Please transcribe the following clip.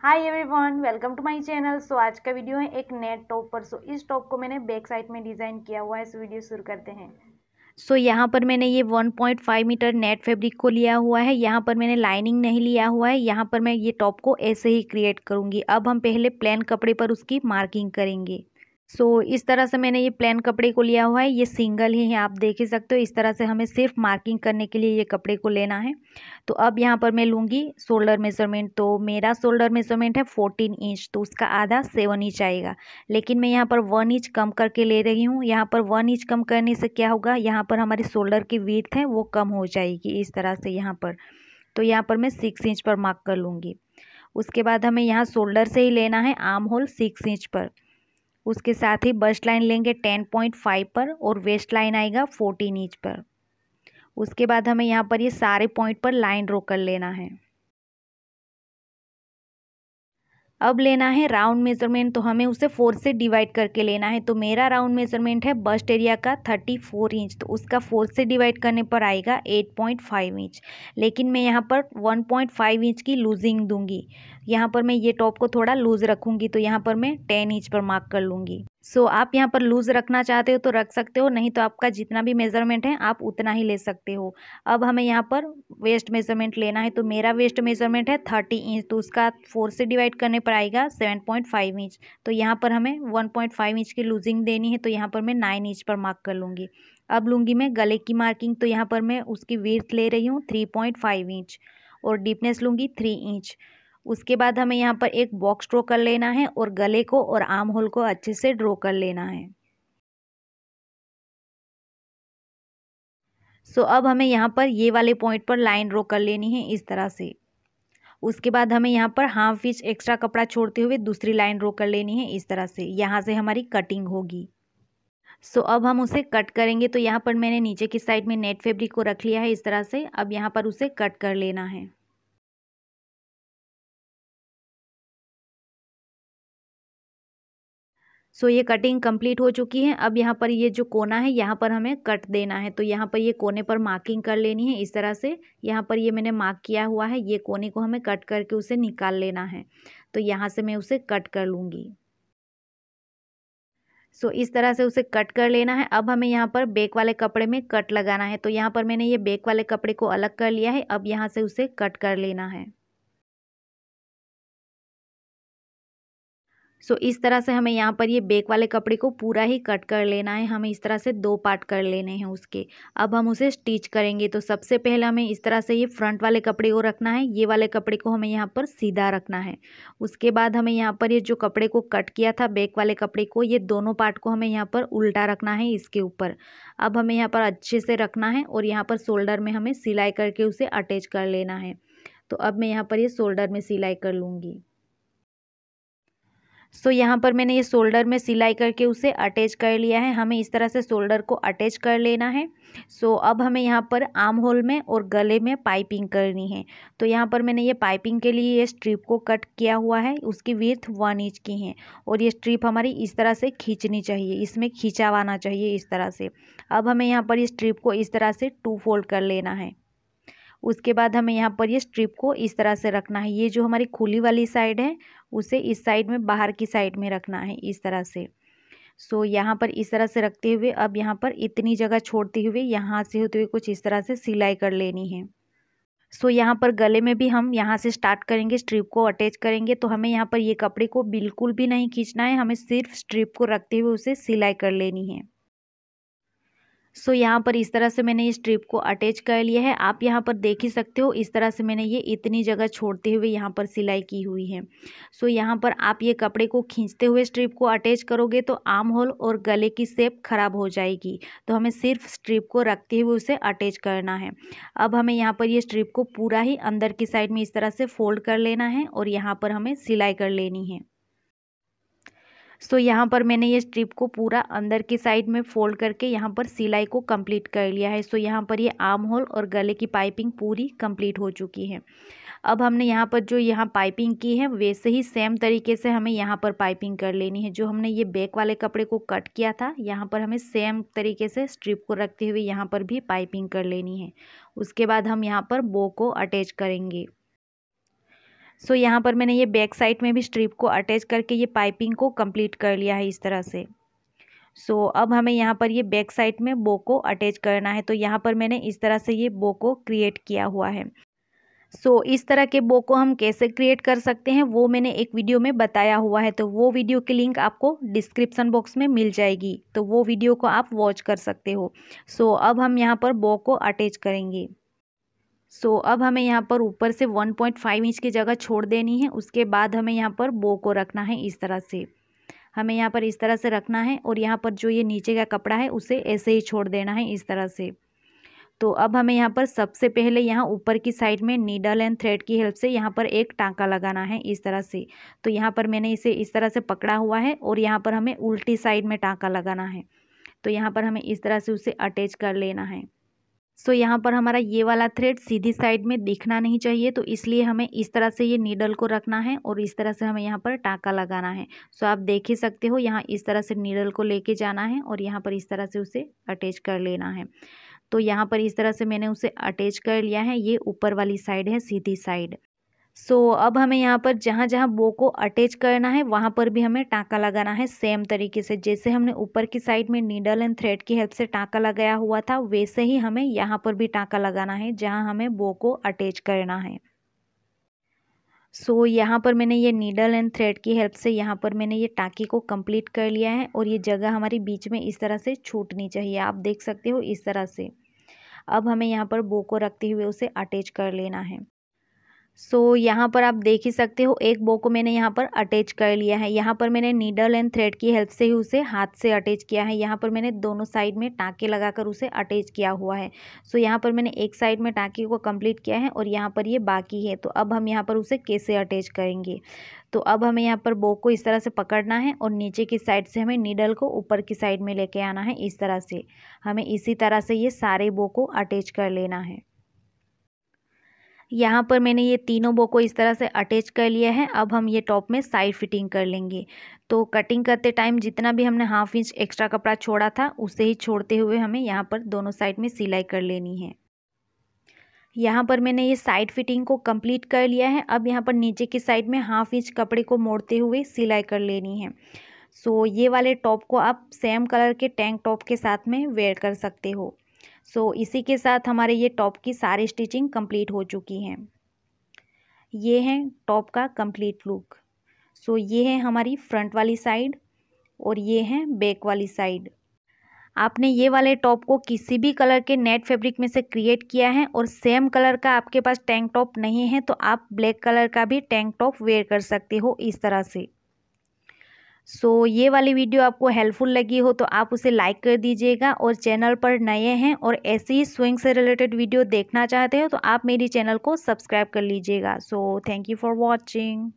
Hi everyone, welcome to my channel. So आज का video है एक नेट टॉप पर। सो इस टॉप को मैंने बैक साइड में डिज़ाइन किया हुआ है। सो वीडियो शुरू करते हैं। सो यहाँ पर मैंने ये 1.5 मीटर नेट फैब्रिक को लिया हुआ है। यहाँ पर मैंने लाइनिंग नहीं लिया हुआ है। यहाँ पर मैं ये टॉप को ऐसे ही क्रिएट करूँगी। अब हम पहले प्लेन कपड़े पर उसकी मार्किंग करेंगे। सो इस तरह से मैंने ये प्लेन कपड़े को लिया हुआ है। ये सिंगल ही है, आप देख ही सकते हो। इस तरह से हमें सिर्फ मार्किंग करने के लिए ये कपड़े को लेना है। तो अब यहाँ पर मैं लूँगी शोल्डर मेजरमेंट। तो मेरा शोल्डर मेजरमेंट है 14 इंच, तो उसका आधा 7 इंच आएगा। लेकिन मैं यहाँ पर 1 इंच कम करके ले रही हूँ। यहाँ पर 1 इंच कम करने से क्या होगा, यहाँ पर हमारी शोल्डर की विड्थ है वो कम हो जाएगी इस तरह से यहाँ पर। तो यहाँ पर मैं 6 इंच पर मार्क कर लूँगी। उसके बाद हमें यहाँ शोल्डर से ही लेना है आर्म होल 6 इंच पर। उसके साथ ही बस्ट लाइन लेंगे 10.5 पर और वेस्ट लाइन आएगा 14 इंच पर। उसके बाद हमें यहाँ पर ये सारे पॉइंट पर लाइन ड्रॉ कर लेना है। अब लेना है राउंड मेजरमेंट। तो हमें उसे 4 से डिवाइड करके लेना है। तो मेरा राउंड मेजरमेंट है बस्ट एरिया का 34 इंच, तो उसका 4 से डिवाइड करने पर आएगा 8.5 इंच। लेकिन मैं यहाँ पर 1.5 इंच की लूजिंग दूंगी। यहाँ पर मैं ये टॉप को थोड़ा लूज रखूंगी, तो यहाँ पर मैं 10 इंच पर मार्क कर लूँगी। सो आप यहाँ पर लूज रखना चाहते हो तो रख सकते हो, नहीं तो आपका जितना भी मेजरमेंट है आप उतना ही ले सकते हो। अब हमें यहाँ पर वेस्ट मेजरमेंट लेना है। तो मेरा वेस्ट मेजरमेंट है 30 इंच, तो उसका 4 से डिवाइड करने पर आएगा 7.5 इंच। तो यहाँ पर हमें 1.5 इंच की लूजिंग देनी है, तो यहाँ पर मैं 9 इंच पर मार्क कर लूँगी। अब लूँगी मैं गले की मार्किंग। तो यहाँ पर मैं उसकी विड्थ ले रही हूँ 3.5 इंच और डीपनेस लूँगी 3 इंच। उसके बाद हमें यहाँ पर एक बॉक्स ड्रॉ कर लेना है और गले को और आर्म होल को अच्छे से ड्रॉ कर लेना है। सो अब हमें यहाँ पर ये वाले पॉइंट पर लाइन ड्रॉ कर लेनी है इस तरह से। उसके बाद हमें यहाँ पर हाफ इंच एक्स्ट्रा कपड़ा छोड़ते हुए दूसरी लाइन ड्रॉ कर लेनी है इस तरह से। यहाँ से हमारी कटिंग होगी। सो अब हम उसे कट करेंगे। तो यहाँ पर मैंने नीचे की साइड में नेट फैब्रिक को रख लिया है इस तरह से। अब यहाँ पर उसे कट कर लेना है। सो ये कटिंग कंप्लीट हो चुकी है। अब यहाँ पर ये जो कोना है यहाँ पर हमें कट देना है। तो यहाँ पर ये कोने पर मार्किंग कर लेनी है इस तरह से। यहाँ पर ये मैंने मार्क किया हुआ है, ये कोने को हमें कट करके उसे निकाल लेना है। तो यहाँ से मैं उसे कट कर लूँगी। सो इस तरह से उसे कट कर लेना है। अब हमें यहाँ पर बैक वाले कपड़े में कट लगाना है। तो यहाँ पर मैंने ये बैक वाले कपड़े को अलग कर लिया है। अब यहाँ से उसे कट कर लेना है। सो इस तरह से हमें यहाँ पर ये बैक वाले कपड़े को पूरा ही कट कर लेना है। हमें इस तरह से 2 पार्ट कर लेने हैं उसके। अब हम उसे स्टिच करेंगे। तो सबसे पहले हमें इस तरह से ये फ्रंट वाले कपड़े को रखना है, ये वाले कपड़े को हमें यहाँ पर सीधा रखना है। उसके बाद हमें यहाँ पर ये जो कपड़े को कट किया था बैक वाले कपड़े को, ये दोनों पार्ट को हमें यहाँ पर उल्टा रखना है इसके ऊपर। अब हमें यहाँ पर अच्छे से रखना है और यहाँ पर शोल्डर में हमें सिलाई करके उसे अटैच कर लेना है। तो अब मैं यहाँ पर ये शोल्डर में सिलाई कर लूँगी। सो यहाँ पर मैंने ये शोल्डर में सिलाई करके उसे अटैच कर लिया है। हमें इस तरह से शोल्डर को अटैच कर लेना है। सो अब हमें यहाँ पर आर्म होल में और गले में पाइपिंग करनी है। तो यहाँ पर मैंने ये पाइपिंग के लिए ये स्ट्रिप को कट किया हुआ है। उसकी विड्थ 1 इंच की है और ये स्ट्रिप हमारी इस तरह से खींचनी चाहिए, इसमें खिंचाव आना चाहिए इस तरह से। अब हमें यहाँ पर ये स्ट्रिप को इस तरह से 2 फोल्ड कर लेना है। उसके बाद हमें यहाँ पर ये स्ट्रिप को इस तरह से रखना है। ये जो हमारी खुली वाली साइड है उसे इस साइड में बाहर की साइड में रखना है इस तरह से। सो यहाँ पर इस तरह से रखते हुए अब यहाँ पर इतनी जगह छोड़ते हुए यहाँ से होते हुए कुछ इस तरह से सिलाई कर लेनी है। सो यहाँ पर गले में भी हम यहाँ से स्टार्ट करेंगे, स्ट्रिप को अटैच करेंगे। तो हमें यहाँ पर ये कपड़े को बिल्कुल भी नहीं खींचना है, हमें सिर्फ स्ट्रिप को रखते हुए उसे सिलाई कर लेनी है। सो यहाँ पर इस तरह से मैंने ये स्ट्रिप को अटैच कर लिया है। आप यहाँ पर देख ही सकते हो इस तरह से मैंने ये इतनी जगह छोड़ते हुए यहाँ पर सिलाई की हुई है। सो यहाँ पर आप ये कपड़े को खींचते हुए स्ट्रिप को अटैच करोगे तो आर्म होल और गले की शेप खराब हो जाएगी। तो हमें सिर्फ स्ट्रिप को रखते हुए उसे अटैच करना है। अब हमें यहाँ पर ये स्ट्रिप को पूरा ही अंदर की साइड में इस तरह से फोल्ड कर लेना है और यहाँ पर हमें सिलाई कर लेनी है। सो यहाँ पर मैंने ये स्ट्रिप को पूरा अंदर की साइड में फोल्ड करके यहाँ पर सिलाई को कंप्लीट कर लिया है। सो यहाँ पर ये आर्म होल और गले की पाइपिंग पूरी कंप्लीट हो चुकी है। अब हमने यहाँ पर जो यहाँ पाइपिंग की है वैसे ही सेम तरीके से हमें यहाँ पर पाइपिंग कर लेनी है। जो हमने ये बैक वाले कपड़े को कट किया था यहाँ पर हमें सेम तरीके से स्ट्रिप को रखते हुए यहाँ पर भी पाइपिंग कर लेनी है। उसके बाद हम यहाँ पर बो को अटैच करेंगे। सो यहाँ पर मैंने ये बैक साइड में भी स्ट्रिप को अटैच करके ये पाइपिंग को कंप्लीट कर लिया है इस तरह से। सो अब हमें यहाँ पर ये बैक साइड में बो को अटैच करना है। तो यहाँ पर मैंने इस तरह से ये बो को क्रिएट किया हुआ है। सो इस तरह के बो को हम कैसे क्रिएट कर सकते हैं वो मैंने एक वीडियो में बताया हुआ है, तो वो वीडियो की लिंक आपको डिस्क्रिप्शन बॉक्स में मिल जाएगी, तो वो वीडियो को आप वॉच कर सकते हो। सो अब हम यहाँ पर बो को अटैच करेंगे। सो अब हमें यहाँ पर ऊपर से 1.5 इंच की जगह छोड़ देनी है। उसके बाद हमें यहाँ पर बो को रखना है इस तरह से। हमें यहाँ पर इस तरह से रखना है और यहाँ पर जो ये नीचे का कपड़ा है उसे ऐसे ही छोड़ देना है इस तरह से। तो अब हमें यहाँ पर सबसे पहले यहाँ ऊपर की साइड में नीडल एंड थ्रेड की हेल्प से यहाँ पर एक टाँका लगाना है इस तरह से। तो यहाँ पर मैंने इसे इस तरह से पकड़ा हुआ है और यहाँ पर हमें उल्टी साइड में टाँका लगाना है। तो यहाँ पर हमें इस तरह से उसे अटैच कर लेना है। सो यहाँ पर हमारा ये वाला थ्रेड सीधी साइड में दिखना नहीं चाहिए, तो इसलिए हमें इस तरह से ये नीडल को रखना है और इस तरह से हमें यहाँ पर टाँका लगाना है। सो आप देख ही सकते हो, यहाँ इस तरह से नीडल को लेके जाना है और यहाँ पर इस तरह से उसे अटैच कर लेना है। तो यहाँ पर इस तरह से मैंने उसे अटैच कर लिया है। ये ऊपर वाली साइड है, सीधी साइड। सो अब हमें यहाँ पर जहाँ जहाँ बो को अटैच करना है वहाँ पर भी हमें टाँका लगाना है सेम तरीके से। जैसे हमने ऊपर की साइड में नीडल एंड थ्रेड की हेल्प से टाँका लगाया हुआ था, वैसे ही हमें यहाँ पर भी टाँका लगाना है जहाँ हमें बो को अटैच करना है। सो यहाँ पर मैंने ये नीडल एंड थ्रेड की हेल्प से यहाँ पर मैंने ये टाँकी को कंप्लीट कर लिया है और ये जगह हमारी बीच में इस तरह से छूटनी चाहिए, आप देख सकते हो इस तरह से। अब हमें यहाँ पर बो को रखते हुए उसे अटैच कर लेना है। सो यहाँ पर आप देख ही सकते हो, एक बो को मैंने यहाँ पर अटैच कर लिया है। यहाँ पर मैंने नीडल एंड थ्रेड की हेल्प से ही उसे हाथ से अटैच किया है। यहाँ पर मैंने दोनों साइड में टाँके लगाकर उसे अटैच किया हुआ है। सो यहाँ पर मैंने एक साइड में टाँके को कंप्लीट किया है और यहाँ पर ये बाकी है। तो अब हम यहाँ पर उसे कैसे अटैच करेंगे। तो अब हमें यहाँ पर बो को इस तरह से पकड़ना है और नीचे की साइड से हमें नीडल को ऊपर की साइड में लेके आना है इस तरह से। हमें इसी तरह से ये सारे बो को अटैच कर लेना है। यहाँ पर मैंने ये तीनों बो को इस तरह से अटैच कर लिया है। अब हम ये टॉप में साइड फिटिंग कर लेंगे। तो कटिंग करते टाइम जितना भी हमने हाफ इंच एक्स्ट्रा कपड़ा छोड़ा था उसे ही छोड़ते हुए हमें यहाँ पर दोनों साइड में सिलाई कर लेनी है। यहाँ पर मैंने ये साइड फिटिंग को कंप्लीट कर लिया है। अब यहाँ पर नीचे की साइड में हाफ इंच कपड़े को मोड़ते हुए सिलाई कर लेनी है। सो ये वाले टॉप को आप सेम कलर के टैंक टॉप के साथ में वेयर कर सकते हो। सो इसी के साथ हमारे ये टॉप की सारी स्टिचिंग कंप्लीट हो चुकी हैं। ये है टॉप का कंप्लीट लुक। सो ये है हमारी फ्रंट वाली साइड और ये है बैक वाली साइड। आपने ये वाले टॉप को किसी भी कलर के नेट फैब्रिक में से क्रिएट किया है और सेम कलर का आपके पास टैंक टॉप नहीं है तो आप ब्लैक कलर का भी टैंक टॉप वेयर कर सकते हो इस तरह से। सो ये वाली वीडियो आपको हेल्पफुल लगी हो तो आप उसे लाइक कर दीजिएगा और चैनल पर नए हैं और ऐसी ही स्विंग से रिलेटेड वीडियो देखना चाहते हो तो आप मेरी चैनल को सब्सक्राइब कर लीजिएगा। So thank you for watching.